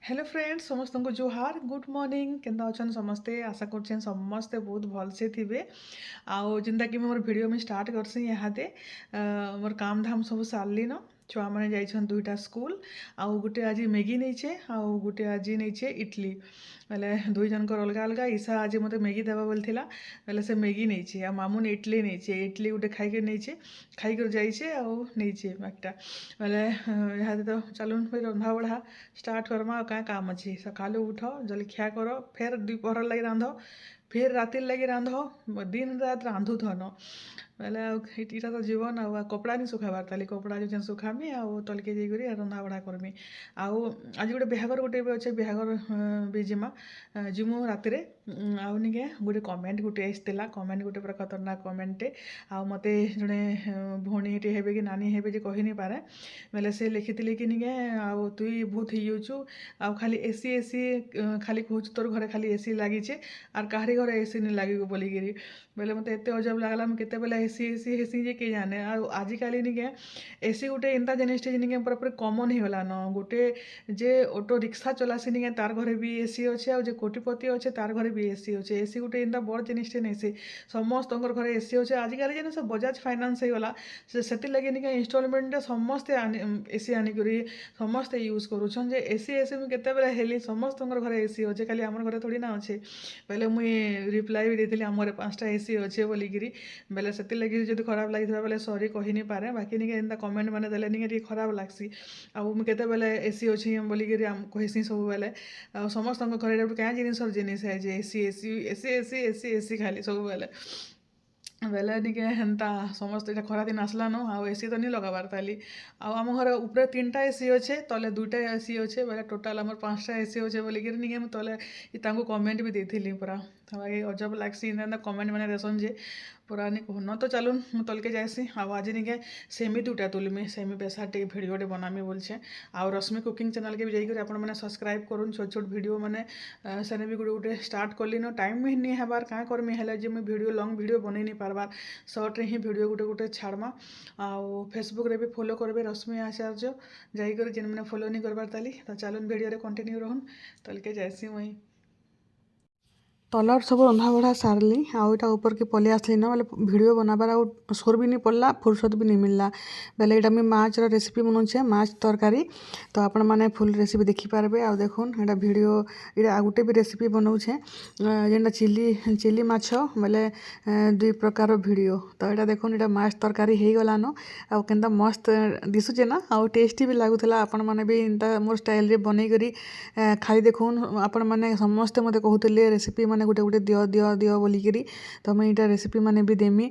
Hello friends समस्त को जोहार गुड मॉर्निंग केंदा अच्छन समस्ते आशा करछन समस्ते बहुत भल से थिबे आउ जिंदा कि मोर वीडियो में स्टार्ट करसी यहाते मोर काम धाम सब सारली न छुआ मैंने जाइछन दुईटा स्कूल आउ गुटे आज मैगी नहींचे आउ गुटे आज नहींचे इडली बेले दुई जनकर अलग अलग ईशा आज मते मैगी देवा बोलथिला बेले से मैगी नहींचे आ मामुन इडली नहींचे इडली गुटे खाइके नहींचे खाइकर जाइछे आउ नहींचे बाकटा बेले यहाँ तो चलून फिर रंधा बढ़ा स्टार्ट करमा क्या काम अच्छी सकालू उठ जलखिया कर फिर दुपहर लगे रांध फिर रातिर लगे रांध दिन रात रांधु थन बेले इटा तो जीवन आ कपड़ा नहीं सुखाबार ताली कपड़ा जो सुखामी आउ तलके जाइकरी रंधा बढ़ा करमी आउ आज गोटे बिहागर गोटे भी अच्छे बिहागर भी जिमा जिमु रातिर आउ निके गोटे कमेंट गोटे आसला कमेंट गोटे पूरा खतरनाक कमेंटे आउ मते जड़े भौणीटे हेबे कि नानी हेबे जे कही नहीं पारे बेले से लिखी कि निके आउ तुई बहुत हियुचु आउ खाली एसी एसी खाली कहूँ तोर घरे खाली एसी लगिचे आर काहरी घरे एसी नहीं लगे बोलिकी बेले मत एत अजब लगला केते बेले एसी एसी हेसी जे के जाने आजिकल निके एसी गोटे एंता जिनिसटे जिनिके पूरा पूरा कमन हो गला न गोटे जे ऑटो रिक्शा चलासी निके तार घरे भी एसी अच्छे आ जे कोटिपति अच्छे तार घरे भी एसी अच्छे एसी गोटे एंता बड़ जिनिसटे नहीं से समस्त घरे एसी अच्छे आजिकल जिन सब बजाज फाइनान्स होगा से लगे निके इनस्टॉलमेंट समस्ते एसी आनिकरी समस्ते यूज करूछन जे एसी एसी मुझे केते हेली समस्त घरे एसी अच्छे खाली आम घरे थोड़ी ना अच्छे पहले मुई रिप्लाई भी देती आम घरे 5टा एसी अच्छे बोलिकी बेले से लगे जो खराब लगी बेले सॉरी कही नहीं पारे बाकी निके एंता कमेंट मैंने देले निके खराब लगसी आउ केते बेले एसी अच्छी बोलिकी कहसी सब बेले समस्त घरे क्या जिनिस है जे AC AC AC AC AC AC खाली सब बेले निके हेन्ता समस्त इटा खरा दिन आसला न आउ एसी तो नहीं लगाबार ताली आउ आम घर ऊपर 3टा एसी अच्छे तले 2टा एसी अच्छे बेले टोटाल आम 5टा एसी अच्छे बोलिकी निके तले कमेंट भी देती पूरा बाकी अजब लगसी इन्दा कमेंट मैंने देसन जे पूरा नहीं कहन तो चलून तलके जाएसी आज निके सेमी 2टा तुलमी सेमी बेसार टे भिडियोटे बनामी बोलछे आउ रश्मि कुकिंग चैनल के भी जाइए आप मैंने सब्सक्राइब करूँ छोट छोट भिडियो मैंने सेने भी गोटे स्टार्ट कली न टाइम भी नहीं हेबार क्या करमी है जे मुझे भिडियो लंग भिडियो बन नहीं पार्बार सर्ट रे ही भिडियो गोटे गोटे छाड़मा आउ फेसबुक रे भी फॉलो करबे रश्मि आचार्य जाइकर जिन मैंने फॉलो नहीं करबार ताली तो चलून भिडियो कंटिन्यू रहन तलके जाएसी मुई तलर सब रंधा बढ़ा सारली आउ इटा ऊपर के पलि आसली ना बोले वीडियो बनाबार आउ सोर भी नहीं पड़ला फुर्सत भी नहीं मिलला बेले इटा मुझे माछ रेसिपी बनाऊे माछ तरकारी तो आपण मैंने फुल रेसिपी देखिपारे आउ देखुन इटा वीडियो इटा गोटे भी रेसिपी बनाऊे जेनटा चिली चिली माछ बोले 2 प्रकार वीडियो तो इटा देखुन इटा माछ तरकारी हो गलान आउ केनता मस्त दिशुचे ना आउ टेस्टी भी लगुला आपण मैंने भी इनता मोर स्टाइल रे बनै करी खाई देखुन आपण मैंने समस्ते मते कहूले रेसिपी मैंने गोटे गोटे दियो दियो दियो बोलिकी तो मुझे यहाँ रेसिपी मैंने भी देमी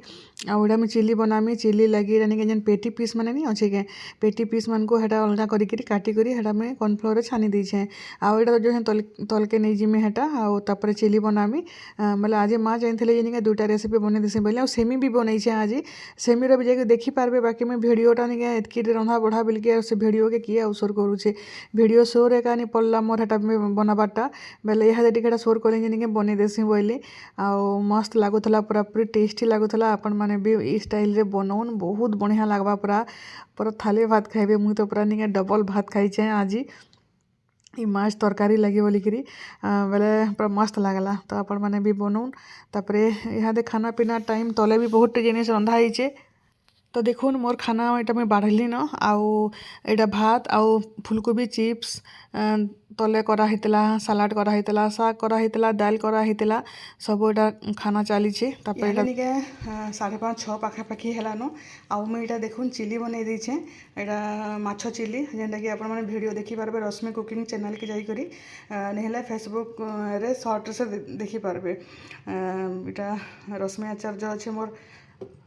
आउ इटा चिली बनामी चिली लगी इटा जेन पेटी पीस मैंने नहीं अच्छे के पेटी पीस मान को हेटा अलग करी काटिकी हेटा मुझे कॉर्नफ्लोर छानी देछे आउ इटा जो तलके नहीं जिमी हेटा आउ तापर चिली बनामी बोले आज माँ जाइए जे 2टा रेसिपी बन देसी बोले आ सेमी भी बनईछे आज सेमीर भी जाके देखिपारे बाकी मुझे भिडियोटा निके एतकी रंधा बढ़ा बोलिकी से भिडियो के किए आउसर करुचे भिडियो सोर एका नहीं पड़ला मोर हेटा बनाबारटा बेले यहाँ टिके सोर कले निके बन देसी बोली आउ मस्त लगुला पूरा पूरी टेस्टी लगुला आपण मैंने भी ई स्टाइल रे बनाऊन बहुत बढ़िया लगवा पूरा पूरा थाली भात खाइबे मुई तो पूरा निके डबल भात खाइछे आज ई माछ तरकारी लगे बोलिकी बेले पूरा मस्त लगला तो आपण मैंने भी बनाऊन तापर यहाँ दे खाना पीना टाइम तले भी बहुत जिनिस रंधा होइछे तो देखुन मोर खाना इटा मुझे बाढ़ली न आउ इटा भात आउ फुलकोबी चिप्स तले कराइला सालाड कराइला साग कराइला दाल कराइला सब इटा खाना चलीछे तापर इटा निके 5:30-6 पाखापाखि हेलान आउ मुझे इटा देखुन चिली बनै देछे इटा माछ चिली जेनटा कि आपण माने वीडियो देखि पारबे रश्मि कुकिंग चैनल के जाई करी नेहले फेसबुक रे शॉर्ट से देखि पारबे इटा रश्मि आचार्य अच्छे मोर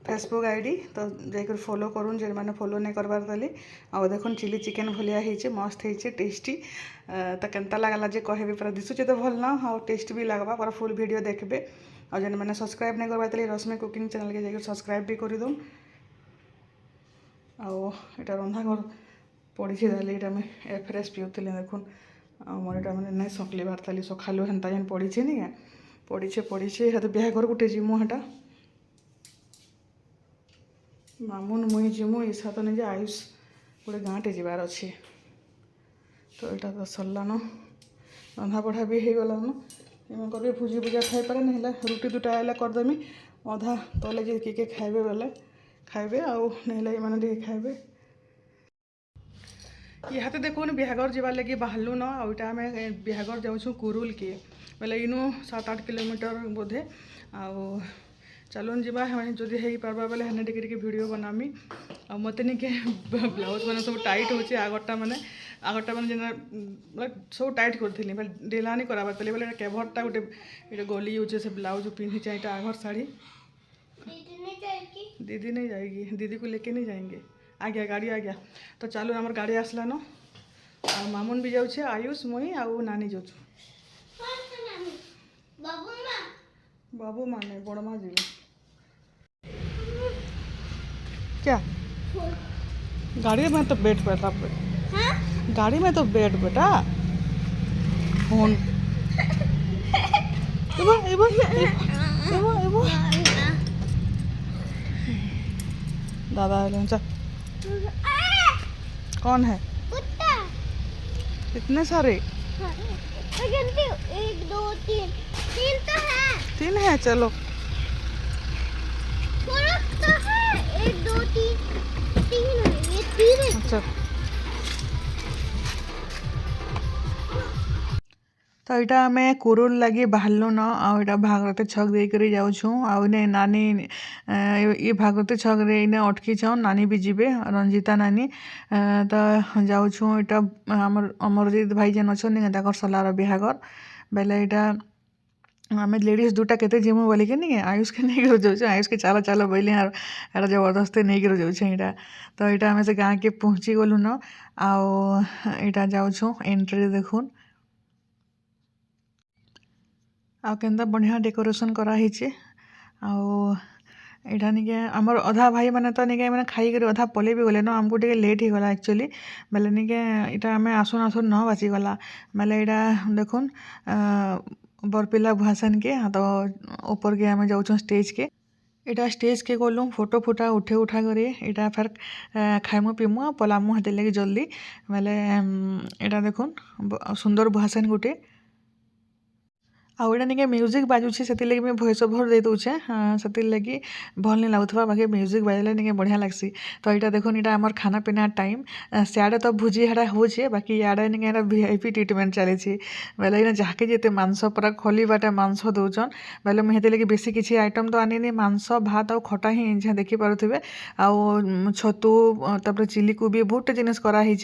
फेसबुक आईडी तो जाकर फॉलो करूँ जे मैंने फॉलो नहीं करबार ताली आउ देखुन चिली चिकेन भलिया होइछे मस्त होइछे टेस्टी तो केनता लगला जे कहबे पूरा दिशुचे तो भल ना आउ टेस्ट भी लगवा पूरा फुल वीडियो देखबे आ जेन मैंने सब्सक्राइब नहीं करबार ताली रश्मि कुकिंग चैनल के जाकर सब्सक्राइब भी कर दूँ आउ इटा रंधा घर पड़ी ताली इटा मैं फ्रेश पिउली देखुन मोर इटा मैंने नहीं सकलिबार ताली सकालू हेन्ता जेन पड़ी नहीं पड़ी तो बिहाघर गोटे जिमु हेटा मामुन मुई जिमु ईशा तो नहीं आयुष गोटे गाँटे जबार अच्छे तो यहाँ तो सरलान रंधा बढ़ा भी हो गलान एमकर भी भुजी भुजा खाई पारे ना रुटी दुटा आइला करदेमी अधा तले जे किए खाइबे बेले खाइबे आउ नहीं मैंने खाइबे इहाते देखुन बिहागर जावार लगे बाहरलु न आईटा आम बिहागर जाऊँ कुरुल के बोले इनु 7-8 किलोमीटर बोधे आउ चलुन जावा जदि हो पार्बा बेले हेने टिके वीडियो बनामी आ मत निके ब्लाउज मैंने सब टाइट हो आगरटा मैंने जेना सब टाइट करी ढिलानी कराबार पहले बोले केभरटा गोटे गली हो से ब्लाउज पिंधि चाहिए आगर साड़ी दीदी नहीं जाएगी दीदी को लेके नहीं जाएंगे आ गया गाड़ी आ गया तो चलो हमार गाड़ी आसला न आ मामुन भी जाऊे आयुष मुई आउ नानी जाऊँ बाबू माने बड़ माँ जी क्या गाड़ी में तो बैठ बेटा गाड़ी में तो बैठ बेटा फोन दादा चल कौन है कुत्ता इतने सारे 1 2 3 तो है 3 है चलो तो है 1 2 3 है ये 3 है अच्छा तो यहाँ आम कुरुल लगे बाहरलु न आटा भागवती छक देकर जाऊँ आने नानी ये भागवती छक रे इने अटकी छन नानी भी जीवे रंजिता नानी तो जाऊँ यहाँ आमर अमरजीत भाई जेन अच्छा सलार बिहागर बेले यहाँ आम लेडीज दूटा केते जिमु बोल के नहीं आयुष के नहीं कर जाऊँ आयुष के चाल चाल बोले यार जबरदस्ती नहीं कर जाऊँ यहाँ तो यहाँ आम से गाँ के पहुँची गलु न आटा जाऊँ एंट्री देखुन आउ केन्ता बढ़िया डेकोरेशन कराही आटा निके आमर अधा भाई मैंने तो निके मैंने खाई कर अधा पले भी गले न आमको टे लेट ही गला एक्चुअली बेले निके इटा आम आसुन आसुन 9 बाजिगला बेले यहाँ देखुन बरपिला भुआसन के तो ऊपर के आम जाऊँ स्टेज के इटा स्टेज के गलु फोटो फुटा उठे उठा करी इटा फेर खाइमु पीमु पलामु हाथ लगे जल्दी बेले इटा देखुन सुंदर भुआसन गुटे आउटा निके म्यूजिक बाजुचे से लगे भॉइस ओवर दे दूचे से लगे भल नहीं लगुवा बाकी म्यूजिक बाजले निके बढ़िया लगसी तो यहाँ देखुन यहाँ आमर खाना पीना टाइम सियाड़े तो भुजी हेड़ा होचे बाकी इे निके VIP ट्रिटमेंट चली बेले यहाँ जहाँके जिते मांस पूरा खोली बाटे मांस दौन बेले मुझे लगे बेसी किसी आइटम तो आनी मांस भात आ खटा ही जहाँ देखिपे आउ छतु तापर चिली कोबी बहुत जिनिस कराही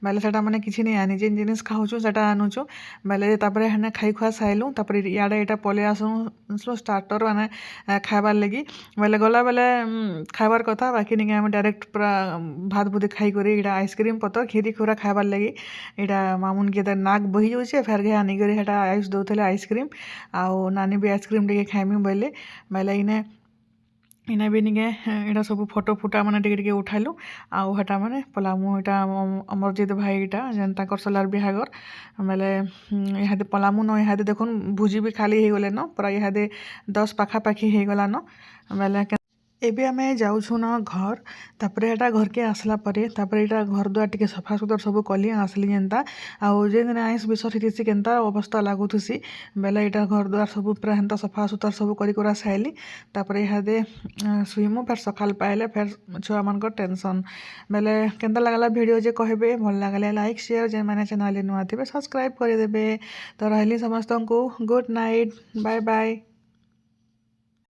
बेले से मैंने किसी नहीं आनी जेन जिनिस खाऊँ से आनुचु बेले हेने खाई खुआ साइलु इे यहाँ पलि आसू स्टार्टर मैंने खाबार लगी बेले गला बेले खाबार कथा बाकी निके आम डायरेक्ट पूरा भात भूति खाई कर यहाँ आइसक्रीम पतर खीरी खुरा खाबार लगी यहाँ मामुन के नाक बही जाऊे फेर घे आनिक आयुष दौले आइसक्रीम आउ नानी भी आइसक्रीम टे खाइमी बोले बेले इने इना भी निके यहाँ सब फोटो फुटा मैंने टिके उठालु आउ हटा मैंने पलामु यहाँ अमरजीत भाई यहाँ जेन सलार बिहागर बेले यहाँ पलामु न यहाँ देखुन भुजी भी खाली हो गले न पूरा यहाँ 10 पाखापाखि हो गला न बेले एबे आम जाऊँ न घर तापर यहाँ घर के आसला तापर यहाँ घर द्वार टे सफा सुतर सब कली आसली जेनता आउ जेन आइस बिसरी केनता अवस्था लगुसी बेले यहाँ घर द्वार सब पूरा हेन्ता सफा सुतर सब कर साइली तापर यहाँ शुईमु फिर सकाल पाइले फिर छुआ मान टेंशन बेले केनता लगला वीडियो जे कहबे भल लगले लाइक शेयर जेन मैंने चैनल नुआ थे सब्सक्राइब करदे तो रही समस्त को गुड नाइट बाय बाय।